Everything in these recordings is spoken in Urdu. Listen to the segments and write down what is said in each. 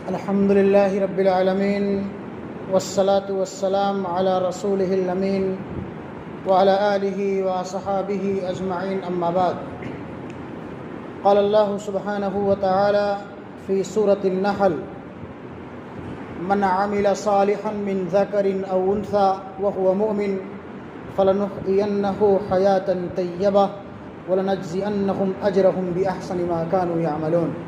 الحمد للہ رب العالمین والصلاة والسلام علی رسولہ الامین وعلی آلہ وصحابہ اجمعین اما بعد قال اللہ سبحانہ وتعالی فی سورة النحل من عمل صالحا من ذکر او انثى وهو مؤمن فلنحيينه حیاة طیبہ ولنجزینہم اجرہم بأحسن ما كانوا يعملون۔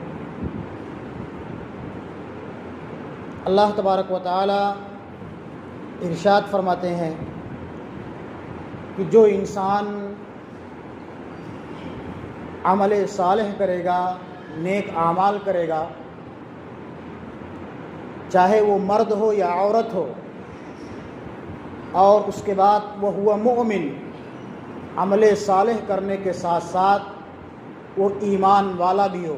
اللہ تبارک و تعالی ارشاد فرماتے ہیں کہ جو انسان عمل صالح کرے گا، نیک اعمال کرے گا، چاہے وہ مرد ہو یا عورت ہو، اور اس کے بعد وہ ہوا مؤمن، عمل صالح کرنے کے ساتھ ساتھ وہ ایمان والا بھی ہو۔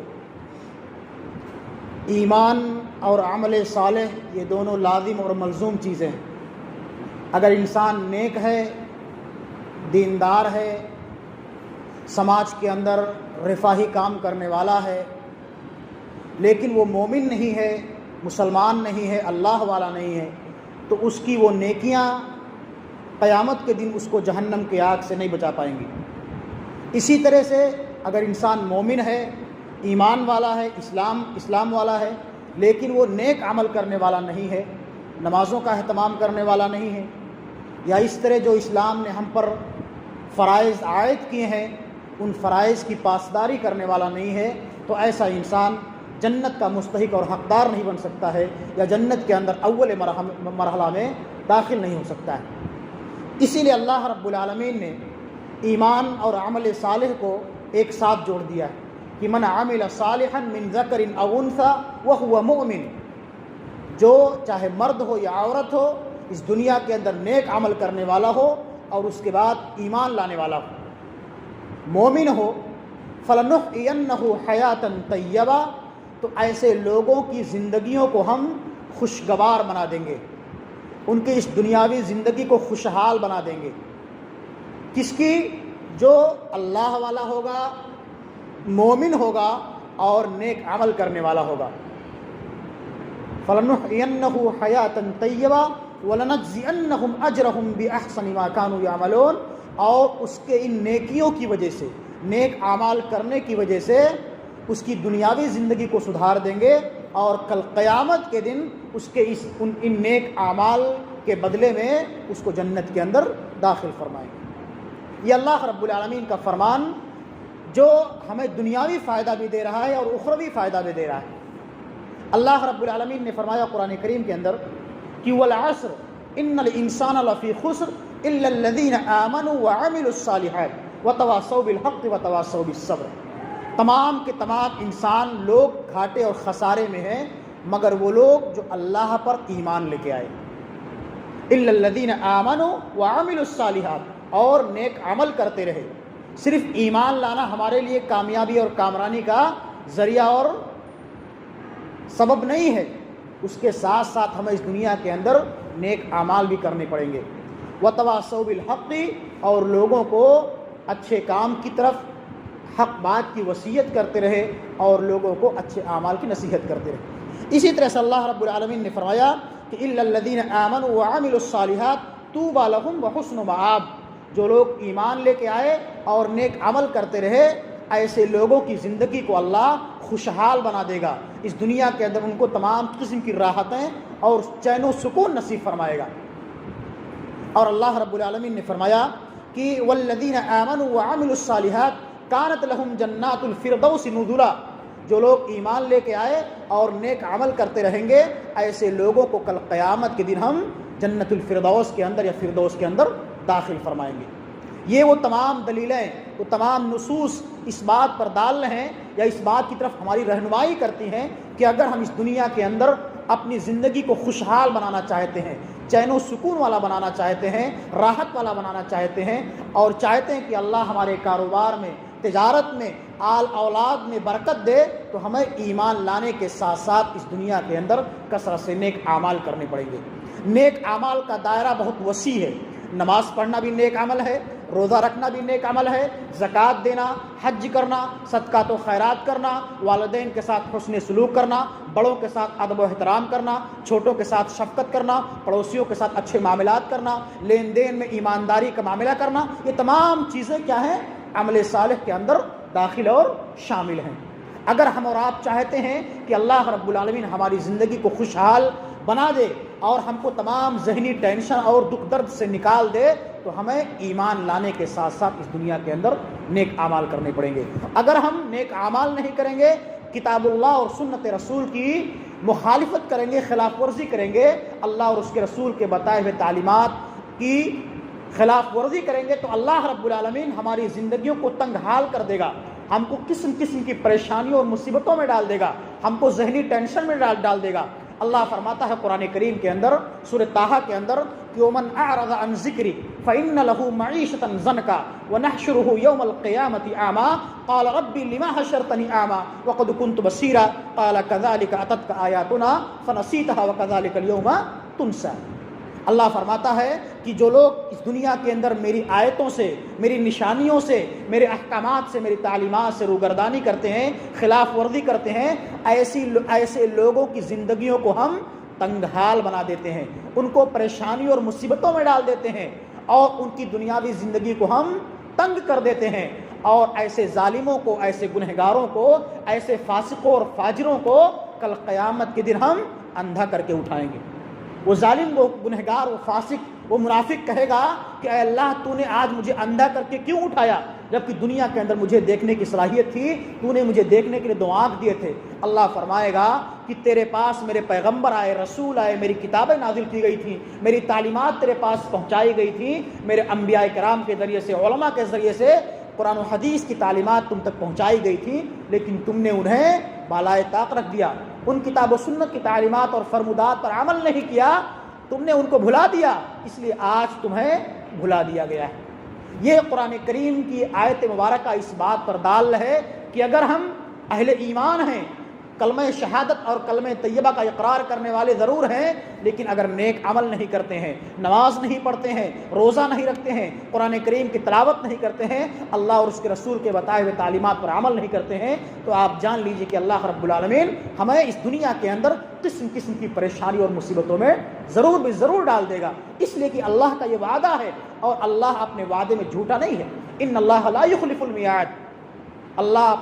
ایمان اور عمل صالح یہ دونوں لازم اور ملزوم چیزیں ہیں۔ اگر انسان نیک ہے، دیندار ہے، سماج کے اندر رفاہی کام کرنے والا ہے، لیکن وہ مومن نہیں ہے، مسلمان نہیں ہے، اللہ والا نہیں ہے، تو اس کی وہ نیکیاں قیامت کے دن اس کو جہنم کی آگ سے نہیں بچا پائیں گی۔ اسی طرح سے اگر انسان مومن ہے، ایمان والا ہے، اسلام والا ہے، لیکن وہ نیک عمل کرنے والا نہیں ہے، نمازوں کا اہتمام کرنے والا نہیں ہے، یا اس طرح جو اسلام نے ہم پر فرائض عائد کیے ہیں ان فرائض کی پاسداری کرنے والا نہیں ہے، تو ایسا انسان جنت کا مستحق اور حقدار نہیں بن سکتا ہے، یا جنت کے اندر اول مرحلہ میں داخل نہیں ہو سکتا ہے۔ اسی لیے اللہ رب العالمین نے ایمان اور عمل صالح کو ایک ساتھ جوڑ دیا ہے کہ من عمل صالحا من ذکر او انثى وهو مؤمن، جو چاہے مرد ہو یا عورت ہو، اس دنیا کے اندر نیک عمل کرنے والا ہو اور اس کے بعد ایمان لانے والا ہو، مومن ہو، فلنحيينه حیاة طیبہ، تو ایسے لوگوں کی زندگیوں کو ہم خوشگوار بنا دیں گے، ان کی اس دنیاوی زندگی کو خوشحال بنا دیں گے۔ کس کی؟ جو اللہ والا ہوگا، مومن ہوگا اور نیک عمل کرنے والا ہوگا۔ فَلَنُحْيِيَنَّهُ حَيَاةً طَيِّبَةً وَلَنَجْزِيَنَّهُمْ أَجْرَهُمْ بِأَحْسَنِ مَا كَانُوا يَعْمَلُونَ، اور اس کے ان نیکیوں کی وجہ سے، نیک اعمال کرنے کی وجہ سے اس کی دنیاوی زندگی کو سدھار دیں گے، اور کل قیامت کے دن اس کے ان نیک اعمال کے بدلے میں اس کو جنت کے اندر داخل فرمائیں گے۔ یہ اللہ رب العالمین کا فرمان جو ہمیں دنیاوی فائدہ بھی دے رہا ہے اور اخروی فائدہ بھی دے رہا ہے۔ اللہ رب العالمین نے فرمایا قرآن کریم کے اندر کہ والعصر ان الانسان لفی خسر الا الذین آمنوا وعملوا الصالحات وتواصوا بالحق وتواصوا بالصبر، تمام کے تمام انسان لوگ گھاٹے اور خسارے میں ہیں مگر وہ لوگ جو اللہ پر ایمان لے کے آئے۔ الا الذین آمنوا وعملوا الصالحات، اور نیک عمل کرتے رہے۔ صرف ایمان لانا ہمارے لیے کامیابی اور کامرانی کا ذریعہ اور سبب نہیں ہے، اس کے ساتھ ساتھ ہمیں اس دنیا کے اندر نیک اعمال بھی کرنے پڑیں گے۔ وتواصوا بالحق، اور لوگوں کو اچھے کام کی طرف، حق بات کی وصیت کرتے رہے اور لوگوں کو اچھے اعمال کی نصیحت کرتے رہے۔ اسی طرح سے اللہ رب العالمین نے فرمایا کہ الا الذین آمنوا وعملوا الصالحات طوبی لہم وحسن مآب، جو لوگ ایمان لے کے آئے اور نیک عمل کرتے رہے، ایسے لوگوں کی زندگی کو اللہ خوشحال بنا دے گا، اس دنیا کے اندر ان کو تمام قسم کی راحتیں اور چین و سکون نصیب فرمائے گا۔ اور اللہ رب العالمین نے فرمایا کہ والذین آمنوا وعملوا الصالحات کانت لہم جنات الفردوس نزلا، جو لوگ ایمان لے کے آئے اور نیک عمل کرتے رہیں گے، ایسے لوگوں کو کل قیامت کے دن ہم جنت الفردوس کے اندر یا فردوس کے اندر داخل فرمائیں گے۔ یہ وہ تمام دلیلیں، وہ تمام نصوص اس بات پر دال ہیں یا اس بات کی طرف ہماری رہنمائی کرتی ہیں کہ اگر ہم اس دنیا کے اندر اپنی زندگی کو خوشحال بنانا چاہتے ہیں، چین و سکون والا بنانا چاہتے ہیں، راحت والا بنانا چاہتے ہیں، اور چاہتے ہیں کہ اللہ ہمارے کاروبار میں، تجارت میں، آل اولاد میں برکت دے، تو ہمیں ایمان لانے کے ساتھ ساتھ اس دنیا کے اندر کثرت سے نیک اعمال کرنے پڑیں گے۔ نیک اعمال کا دائرہ بہت وسیع ہے، نماز پڑھنا بھی نیک عمل ہے، روزہ رکھنا بھی نیک عمل ہے، زکوٰۃ دینا، حج کرنا، صدقات و خیرات کرنا، والدین کے ساتھ حسن سلوک کرنا، بڑوں کے ساتھ ادب و احترام کرنا، چھوٹوں کے ساتھ شفقت کرنا، پڑوسیوں کے ساتھ اچھے معاملات کرنا، لین دین میں ایمانداری کا معاملہ کرنا، یہ تمام چیزیں کیا ہیں؟ عمل صالح کے اندر داخل اور شامل ہیں۔ اگر ہم اور آپ چاہتے ہیں کہ اللہ رب العالمین ہماری زندگی کو خوشحال بنا دے اور ہم کو تمام ذہنی ٹینشن اور دکھ درد سے نکال دے، تو ہمیں ایمان لانے کے ساتھ ساتھ اس دنیا کے اندر نیک اعمال کرنے پڑیں گے۔ اگر ہم نیک اعمال نہیں کریں گے، کتاب اللہ اور سنت رسول کی مخالفت کریں گے، خلاف ورزی کریں گے، اللہ اور اس کے رسول کے بتائے ہوئے تعلیمات کی خلاف ورزی کریں گے، تو اللہ رب العالمین ہماری زندگیوں کو تنگ حال کر دے گا، ہم کو قسم قسم کی پریشانیوں اور مصیبتوں میں ڈال دے گا، ہم کو ذہنی ٹینشن میں ڈال دے گا۔ اللہ فرماتا ہے قرآن کریم کے اندر سورہ طٰہٰ کے اندر کہ وَمَنْ أَعْرَضَ عَنْ ذِكْرِي فَإِنَّ لَهُ مَعِيشَةً ضَنْكًا وَنَحْشُرُهُ يَوْمَ الْقِيَامَةِ أَعْمَىٰ قَالَ رَبِّ لِمَ حَشَرْتَنِي أَعْمَىٰ وَقَدْ كُنتُ بَصِيرًا قَالَ كَذَٰلِكَ أَتَتْكَ آيَاتُنَا فَنَسِيتَهَا وَكَذَٰلِكَ الْيَوْمَ تُنسَىٰ۔ اللہ فرماتا ہے کہ جو لوگ اس دنیا کے اندر میری آیتوں سے، میری نشانیوں سے، میرے احکامات سے، میری تعلیمات سے روگردانی کرتے ہیں، خلاف ورزی کرتے ہیں، ایسے لوگوں کی زندگیوں کو ہم تنگ حال بنا دیتے ہیں، ان کو پریشانی اور مصیبتوں میں ڈال دیتے ہیں، اور ان کی دنیاوی زندگی کو ہم تنگ کر دیتے ہیں، اور ایسے ظالموں کو، ایسے گنہگاروں کو، ایسے فاسقوں اور فاجروں کو کل قیامت کے دن ہم اندھا کر کے اٹھائیں گے۔ وہ ظالم، وہ گنہگار، وہ فاسق، وہ منافق کہے گا کہ اے اللہ تو نے آج مجھے اندھا کر کے کیوں اٹھایا، جبکہ دنیا کے اندر مجھے دیکھنے کی صلاحیت تھی، تو نے مجھے دیکھنے کے لیے 2 آنکھ دیے تھے۔ اللہ فرمائے گا کہ تیرے پاس میرے پیغمبر آئے، رسول آئے، میری کتابیں نازل کی گئی تھیں، میری تعلیمات تیرے پاس پہنچائی گئی تھیں، میرے انبیاء کرام کے ذریعے سے، علماء کے ذریعے سے قرآن و حدیث کی تعلیمات تم تک پہنچائی گئی تھی، لیکن تم نے انہیں بالائے طاق رکھ دیا، ان کتاب و سنت کی تعلیمات اور فرمودات پر عمل نہیں کیا، تم نے ان کو بھلا دیا، اس لیے آج تمہیں بھلا دیا گیا ہے۔ یہ قرآن کریم کی آیت مبارکہ اس بات پر دال ہے کہ اگر ہم اہل ایمان ہیں، کلمہ شہادت اور کلمہ طیبہ کا اقرار کرنے والے ضرور ہیں، لیکن اگر نیک عمل نہیں کرتے ہیں، نماز نہیں پڑھتے ہیں، روزہ نہیں رکھتے ہیں، قرآن کریم کی تلاوت نہیں کرتے ہیں، اللہ اور اس کے رسول کے بتائے ہوئے تعلیمات پر عمل نہیں کرتے ہیں، تو آپ جان لیجئے کہ اللہ رب العالمین ہمیں اس دنیا کے اندر قسم قسم کی پریشانی اور مصیبتوں میں ضرور ڈال دے گا، اس لیے کہ اللہ کا یہ وعدہ ہے، اور اللہ اپنے وعدے میں جھوٹا نہیں ہے۔ ان اللہ لا یخلف المیعاد، اللہ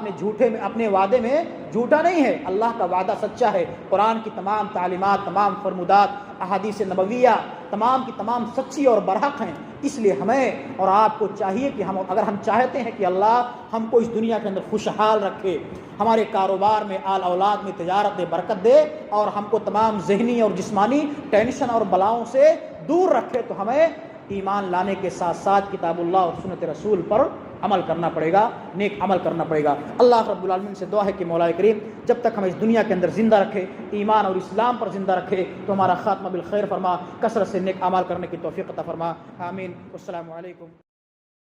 اپنے وعدے میں جھوٹا نہیں ہے، اللہ کا وعدہ سچا ہے۔ قرآن کی تمام تعلیمات، تمام فرمودات، احادیث نبویہ تمام کی تمام سچی اور برحق ہیں، اس لیے ہمیں اور آپ کو چاہیے کہ اگر ہم چاہتے ہیں کہ اللہ ہم کو اس دنیا کے اندر خوشحال رکھے، ہمارے کاروبار میں، آل اولاد میں تجارت دے، برکت دے، اور ہم کو تمام ذہنی اور جسمانی ٹینشن اور بلاؤں سے دور رکھے، تو ہمیں ایمان لانے کے ساتھ ساتھ کتاب اللہ اور سنت رسول پر عمل کرنا پڑے گا، نیک عمل کرنا پڑے گا۔ اللہ رب العالمین سے دعا ہے کہ مولا کریم جب تک ہمیں اس دنیا کے اندر زندہ رکھے، ایمان اور اسلام پر زندہ رکھے، تو ہمارا خاتمہ بالخیر فرما، کثرت سے نیک اعمال کرنے کی توفیق عطا فرما، آمین۔ السلام علیکم۔